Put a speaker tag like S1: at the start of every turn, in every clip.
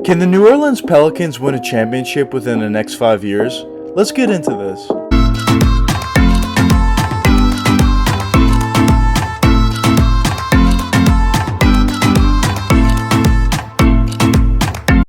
S1: Can the New Orleans Pelicans win a championship within the next 5 years? Let's get into this.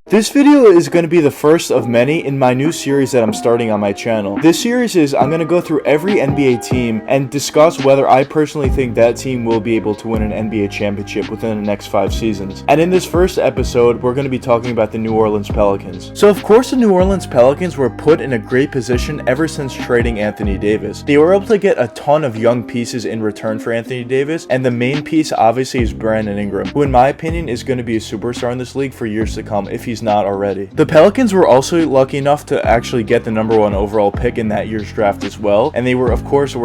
S1: This video is going to be the first of many in my new series that I'm starting on my channel. This series is I'm going to go through every NBA team and discuss whether I personally think that team will be able to win an NBA championship within the next 5 seasons. And in this first episode, we're going to be talking about the New Orleans Pelicans. So of course the New Orleans Pelicans were put in a great position ever since trading Anthony Davis. They were able to get a ton of young pieces in return for Anthony Davis, and the main piece obviously is Brandon Ingram, who in my opinion is going to be a superstar in this league for years to come if he's not already. The Pelicans were also lucky enough to actually get the #1 overall pick in that year's draft as well, and they were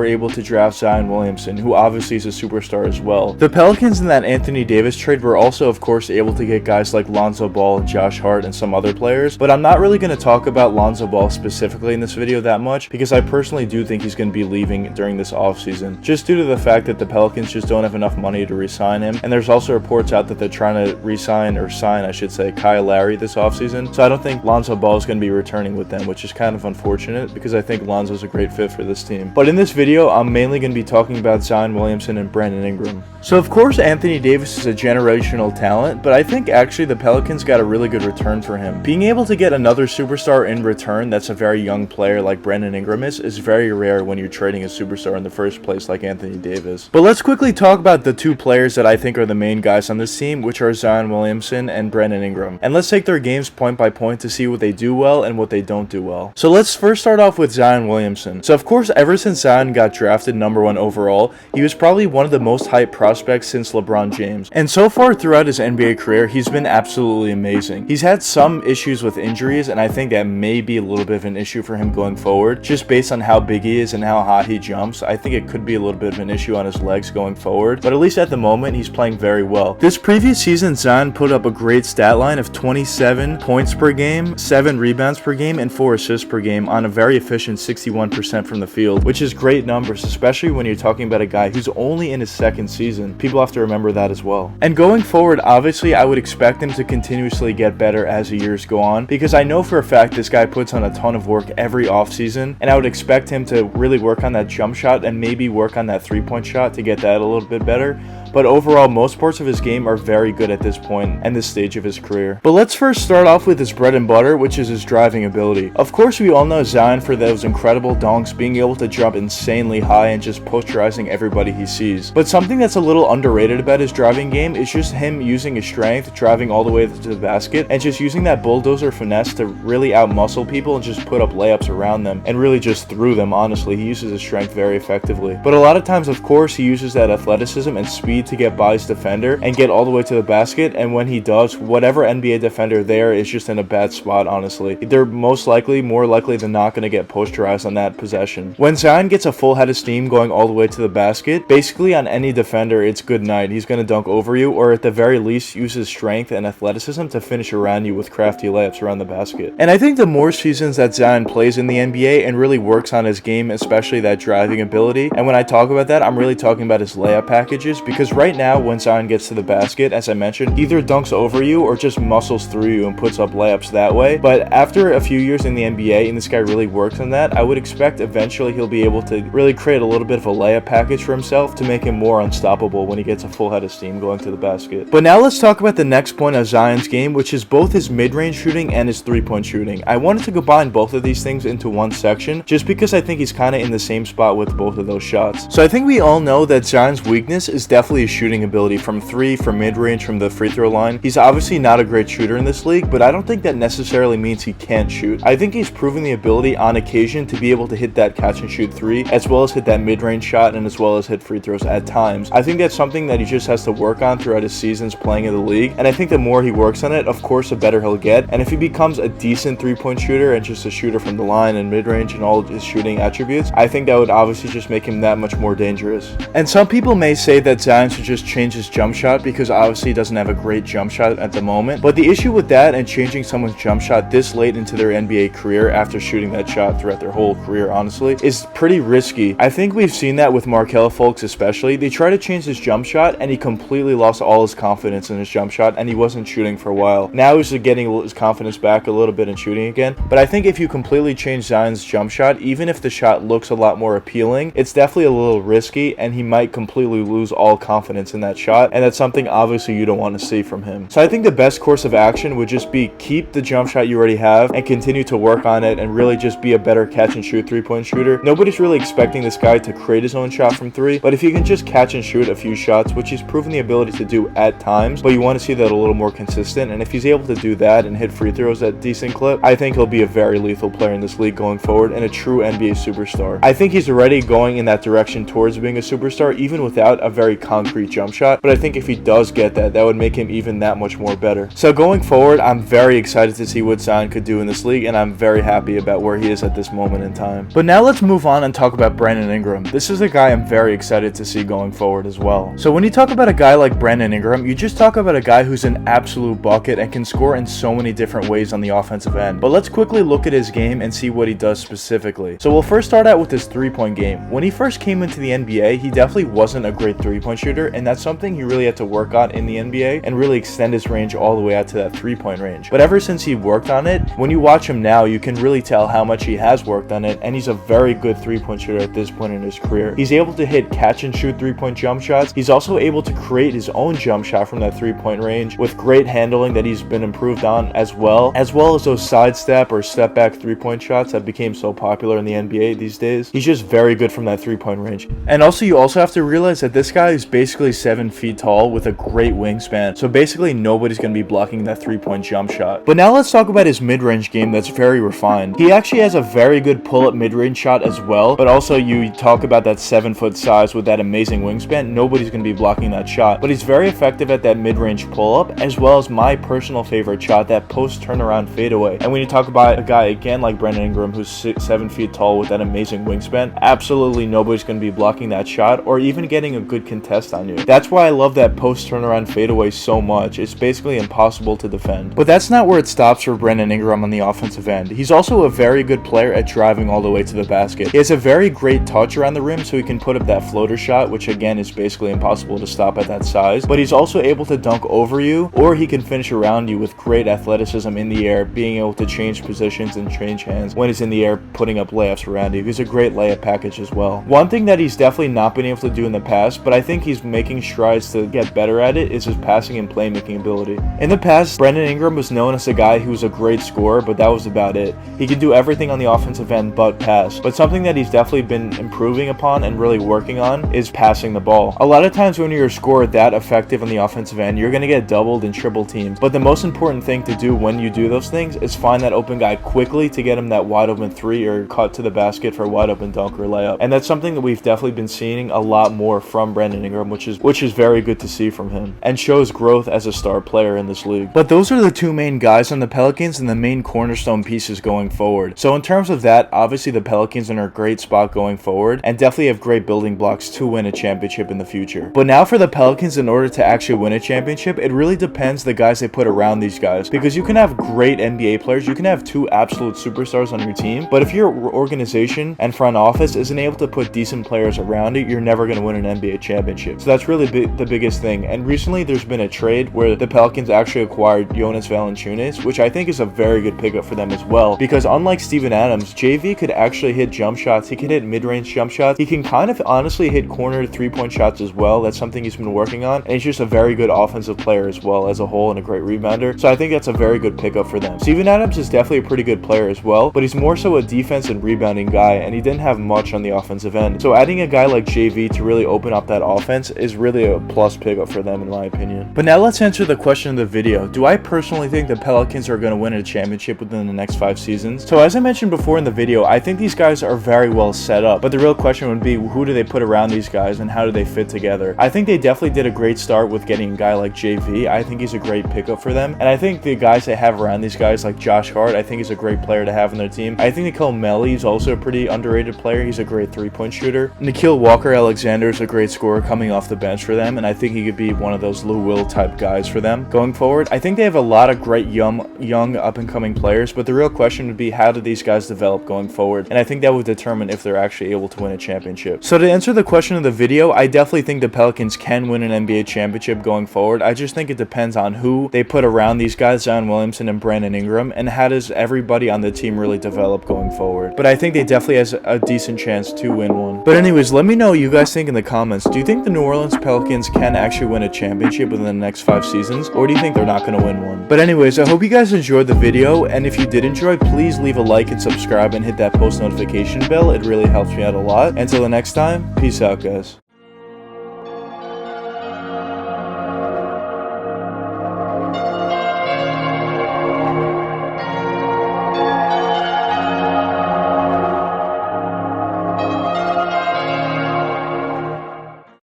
S1: able to draft Zion Williamson, who obviously is a superstar as well. The Pelicans in that Anthony Davis trade were also of course able to get guys like Lonzo Ball and Josh Hart and some other players, but I'm not really going to talk about Lonzo Ball specifically in this video that much because I personally do think he's going to be leaving during this offseason, just due to the fact that the Pelicans just don't have enough money to re-sign him, and there's also reports out that they're trying to re-sign or sign, I should say, Kyle Lowry this offseason. So I don't think Lonzo Ball is going to be returning with them, which is kind of unfortunate because I think Lonzo's a great fit for this team. But in this video, I'm mainly going to be talking about Zion Williamson and Brandon Ingram. So of course Anthony Davis is a generational talent, but I think actually the Pelicans got a really good return for him. Being able to get another superstar in return that's a very young player like Brandon Ingram is very rare when you're trading a superstar in the first place like Anthony Davis. But let's quickly talk about the two players that I think are the main guys on this team, which are Zion Williamson and Brandon Ingram. And let's take their games point by point to see what they do well and what they don't do well. So let's first start off with Zion Williamson. So of course, ever since Zion got drafted #1 overall, he was probably one of the most hyped prospects since LeBron James. And so far throughout his NBA career, he's been absolutely amazing. He's had some issues with injuries, and I think that may be a little bit of an issue for him going forward, just based on how big he is and how high he jumps. I think it could be a little bit of an issue on his legs going forward, but at least at the moment, he's playing very well. This previous season, Zion put up a great stat line of 27 points per game, 7 rebounds per game, and 4 assists per game on a very efficient 61% from the field, which is great numbers, especially when you're talking about a guy who's only in his second season. People have to remember that as well. And going forward, obviously, I would expect him to continuously get better as the years go on, because I know for a fact this guy puts on a ton of work every offseason, and I would expect him to really work on that jump shot and maybe work on that three-point shot to get that a little bit better. But overall, most parts of his game are very good at this point and this stage of his career. But let's first start off with his bread and butter, which is his driving ability. Of course, we all know Zion for those incredible dunks, being able to jump insanely high and just posterizing everybody he sees. But something that's a little underrated about his driving game is just him using his strength, driving all the way to the basket, and just using that bulldozer finesse to really outmuscle people and just put up layups around them and really just through them. Honestly, he uses his strength very effectively. But a lot of times, of course, he uses that athleticism and speed to get by his defender and get all the way to the basket, and when he does, whatever NBA defender there is just in a bad spot, honestly. They're more likely than not going to get posterized on that possession. When Zion gets a full head of steam going all the way to the basket, basically on any defender, it's good night. He's going to dunk over you, or at the very least use his strength and athleticism to finish around you with crafty layups around the basket. And I think the more seasons that Zion plays in the NBA and really works on his game, especially that driving ability, and when I talk about that, I'm really talking about his layup packages, because right now when Zion gets to the basket, as I mentioned, either dunks over you or just muscles through you and puts up layups that way. But after a few years in the NBA and this guy really works on that, I would expect eventually he'll be able to really create a little bit of a layup package for himself to make him more unstoppable when he gets a full head of steam going to the basket. But now let's talk about the next point of Zion's game, which is both his mid-range shooting and his three-point shooting. I wanted to combine both of these things into one section just because I think he's kind of in the same spot with both of those shots. So I think we all know that Zion's weakness is definitely his shooting ability from 3, from mid-range, from the free throw line. He's obviously not a great shooter in this league, but I don't think that necessarily means he can't shoot. I think he's proven the ability on occasion to be able to hit that catch and shoot 3, as well as hit that mid-range shot, and as well as hit free throws at times. I think that's something that he just has to work on throughout his seasons playing in the league, and I think the more he works on it, of course, the better he'll get. And if he becomes a decent three-point shooter and just a shooter from the line and mid-range and all of his shooting attributes, I think that would obviously just make him that much more dangerous. And some people may say that Zion Zion should just change his jump shot because obviously he doesn't have a great jump shot at the moment. But the issue with that and changing someone's jump shot this late into their NBA career after shooting that shot throughout their whole career, honestly, is pretty risky. I think we've seen that with Markelle Fultz especially. They tried to change his jump shot and he completely lost all his confidence in his jump shot and he wasn't shooting for a while. Now he's getting his confidence back a little bit and shooting again. But I think if you completely change Zion's jump shot, even if the shot looks a lot more appealing, it's definitely a little risky and he might completely lose all confidence in that shot, and that's something obviously you don't want to see from him. So I think the best course of action would just be keep the jump shot you already have and continue to work on it and really just be a better catch and shoot three-point shooter. Nobody's really expecting this guy to create his own shot from three, but if he can just catch and shoot a few shots, which he's proven the ability to do at times, but you want to see that a little more consistent, and if he's able to do that and hit free throws at a decent clip, I think he'll be a very lethal player in this league going forward and a true NBA superstar. I think he's already going in that direction towards being a superstar even without a very concrete jump shot, but I think if he does get that, that would make him even that much more better. So going forward, I'm very excited to see what Zion could do in this league, and I'm very happy about where he is at this moment in time. But now let's move on and talk about Brandon Ingram. This is a guy I'm very excited to see going forward as well. So when you talk about a guy like Brandon Ingram, you just talk about a guy who's an absolute bucket and can score in so many different ways on the offensive end. But let's quickly look at his game and see what he does specifically. So we'll first start out with his three-point game. When he first came into the NBA, he definitely wasn't a great three-point shooter, and that's something he really had to work on in the NBA and really extend his range all the way out to that three-point range. But ever since he worked on it, when you watch him now, you can really tell how much he has worked on it, and he's a very good three-point shooter at this point in his career. He's able to hit catch and shoot three-point jump shots. He's also able to create his own jump shot from that three-point range with great handling that he's been improved on as well as those sidestep or step back three-point shots that became so popular in the NBA these days. He's just very good from that three-point range. And also, you also have to realize that this guy is basically 7 feet tall with a great wingspan. So basically nobody's going to be blocking that three-point jump shot. But now let's talk about his mid-range game that's very refined. He actually has a very good pull-up mid-range shot as well, but also you talk about that 7-foot size with that amazing wingspan, nobody's going to be blocking that shot. But he's very effective at that mid-range pull-up, as well as my personal favorite shot, that post turnaround fadeaway. And when you talk about a guy again like Brandon Ingram who's 7 feet tall with that amazing wingspan, absolutely nobody's going to be blocking that shot or even getting a good contest on you. That's why I love that post turnaround fadeaway so much. It's basically impossible to defend. But that's not where it stops for Brandon Ingram on the offensive end. He's also a very good player at driving all the way to the basket. He has a very great touch around the rim, so he can put up that floater shot, which again is basically impossible to stop at that size. But he's also able to dunk over you, or he can finish around you with great athleticism in the air, being able to change positions and change hands when he's in the air, putting up layups around you. He's a great layup package as well. One thing that he's definitely not been able to do in the past, but I think he's making strides to get better at it, is his passing and playmaking ability. In the past, Brandon Ingram was known as a guy who was a great scorer, but that was about it. He could do everything on the offensive end but pass. But something that he's definitely been improving upon and really working on is passing the ball. A lot of times when you're a scorer that effective on the offensive end, you're going to get doubled and triple teamed. But the most important thing to do when you do those things is find that open guy quickly to get him that wide open three or cut to the basket for a wide open dunk or layup. And that's something that we've definitely been seeing a lot more from Brandon Ingram, which is very good to see from him and shows growth as a star player in this league. But those are the two main guys on the Pelicans and the main cornerstone pieces going forward. So in terms of that, obviously the Pelicans are in a great spot going forward and definitely have great building blocks to win a championship in the future. But now for the Pelicans, in order to actually win a championship, it really depends the guys they put around these guys, because you can have great NBA players, you can have two absolute superstars on your team, but if your organization and front office isn't able to put decent players around it, you're never going to win an NBA championship. So that's really the biggest thing. And recently there's been a trade where the Pelicans actually acquired Jonas Valanciunas, which I think is a very good pickup for them as well, because unlike Steven Adams, JV could actually hit jump shots, he could hit mid-range jump shots, he can kind of honestly hit corner three-point shots as well. That's something he's been working on, and he's just a very good offensive player as well as a whole and a great rebounder. So I think that's a very good pickup for them. Steven Adams is definitely a pretty good player as well, but he's more so a defense and rebounding guy, and he didn't have much on the offensive end. So adding a guy like JV to really open up that offense is really a plus pickup for them in my opinion. But now let's answer the question of the video. Do I personally think the Pelicans are going to win a championship within the next 5 seasons? So as I mentioned before in the video, I think these guys are very well set up, but the real question would be, who do they put around these guys and how do they fit together? I think they definitely did a great start with getting a guy like JV. I think he's a great pickup for them, and I think the guys they have around these guys like Josh Hart, I think he's a great player to have on their team. I think Nicole Melli is also a pretty underrated player. He's a great three-point shooter. Nikhil Walker-Alexander is a great scorer coming off the bench for them, and I think he could be one of those Lou Will type guys for them going forward. I think they have a lot of great young up-and-coming players, but the real question would be, how do these guys develop going forward? And I think that would determine if they're actually able to win a championship. So to answer the question of the video, I definitely think the Pelicans can win an NBA championship going forward. I just think it depends on who they put around these guys, Zion Williamson and Brandon Ingram, and how does everybody on the team really develop going forward. But I think they definitely has a decent chance to win one. But anyways, let me know what you guys think in the comments. Do you think the New Orleans Pelicans can actually win a championship within the next 5 seasons, or do you think they're not going to win one? But anyways, I hope you guys enjoyed the video, and if you did enjoy, please leave a like and subscribe and hit that post notification bell. It really helps me out a lot. Until the next time, peace out, guys.